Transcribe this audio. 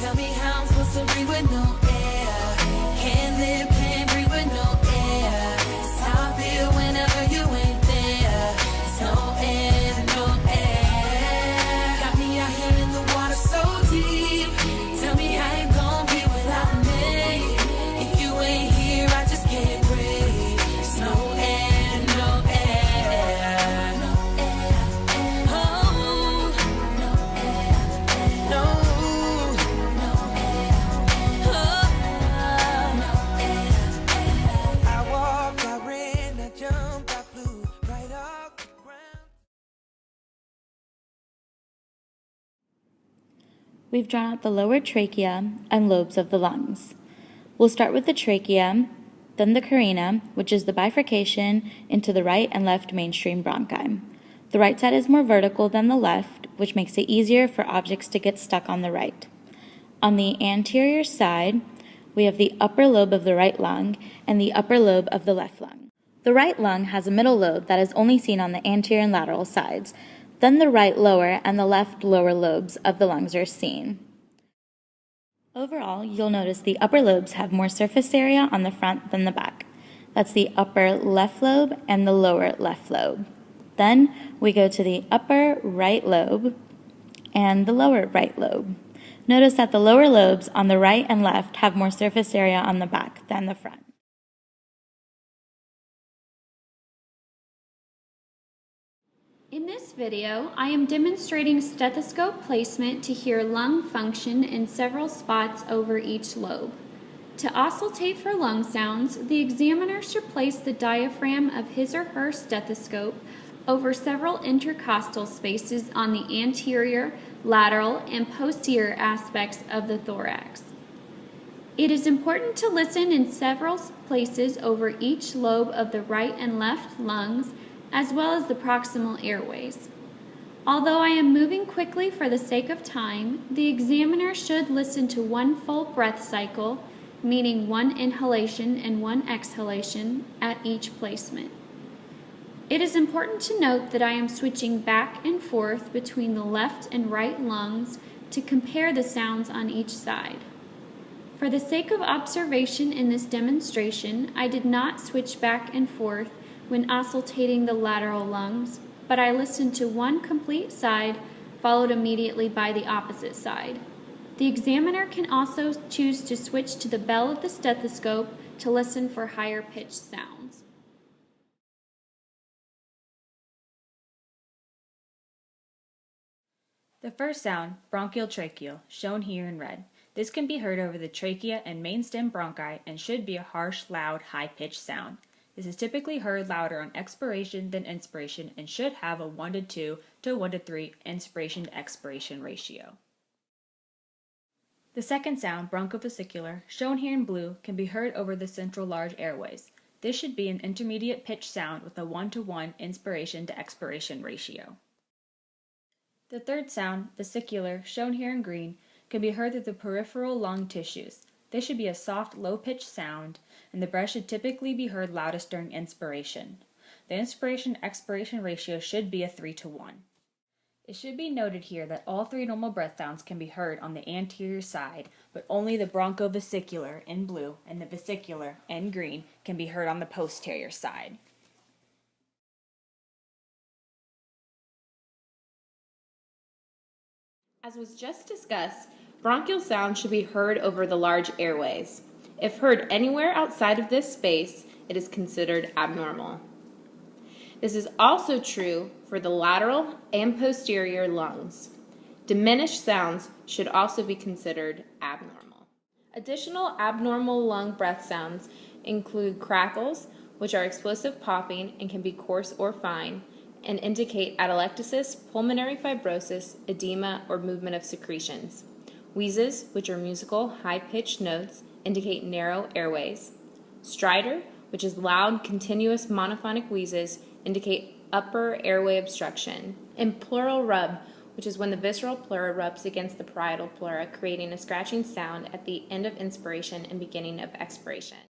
Tell me how I'm supposed to breathe with no air. Can't live, can't breathe with no air. It's how I feel whenever you ain't there. There's no air, no air. Got me out here in the water so deep. Tell me how you gon' be without me. If you ain't here, I just can't breathe. There's no air, no air. No air, oh, no air, no. I walked, I ran, I jumped, I flew right off the ground. We've drawn out the lower trachea and lobes of the lungs. We'll start with the trachea, then the carina, which is the bifurcation into the right and left mainstream bronchi. The right side is more vertical than the left, which makes it easier for objects to get stuck on the right. On the anterior side, we have the upper lobe of the right lung and the upper lobe of the left lung. The right lung has a middle lobe that is only seen on the anterior and lateral sides. Then the right lower and the left lower lobes of the lungs are seen. Overall, you'll notice the upper lobes have more surface area on the front than the back. That's the upper left lobe and the lower left lobe. Then we go to the upper right lobe and the lower right lobe. Notice that the lower lobes on the right and left have more surface area on the back than the front. In this video, I am demonstrating stethoscope placement to hear lung function in several spots over each lobe. To auscultate for lung sounds, the examiner should place the diaphragm of his or her stethoscope over several intercostal spaces on the anterior, lateral, and posterior aspects of the thorax. It is important to listen in several places over each lobe of the right and left lungs, as well as the proximal airways. Although I am moving quickly for the sake of time, the examiner should listen to one full breath cycle, meaning one inhalation and one exhalation, at each placement. It is important to note that I am switching back and forth between the left and right lungs to compare the sounds on each side. For the sake of observation in this demonstration, I did not switch back and forth when auscultating the lateral lungs, but I listened to one complete side, followed immediately by the opposite side. The examiner can also choose to switch to the bell of the stethoscope to listen for higher pitched sounds. The first sound, bronchial tracheal, shown here in red. This can be heard over the trachea and main stem bronchi and should be a harsh, loud, high-pitched sound. This is typically heard louder on expiration than inspiration and should have a 1:2 to 1:3 inspiration to expiration ratio. The second sound, bronchovesicular, shown here in blue, can be heard over the central large airways. This should be an intermediate pitch sound with a 1:1 inspiration to expiration ratio. The third sound, vesicular, shown here in green, can be heard through the peripheral lung tissues. This should be a soft, low-pitched sound, and the breath should typically be heard loudest during inspiration. The inspiration-expiration ratio should be a 3:1. It should be noted here that all three normal breath sounds can be heard on the anterior side, but only the bronchovesicular in blue and the vesicular in green can be heard on the posterior side. As was just discussed, bronchial sound should be heard over the large airways. If heard anywhere outside of this space, it is considered abnormal. This is also true for the lateral and posterior lungs. Diminished sounds should also be considered abnormal. Additional abnormal lung breath sounds include crackles, which are explosive popping and can be coarse or fine, and indicate atelectasis, pulmonary fibrosis, edema, or movement of secretions. Wheezes, which are musical, high-pitched notes, indicate narrow airways. Stridor, which is loud, continuous monophonic wheezes, indicate upper airway obstruction. And pleural rub, which is when the visceral pleura rubs against the parietal pleura, creating a scratching sound at the end of inspiration and beginning of expiration.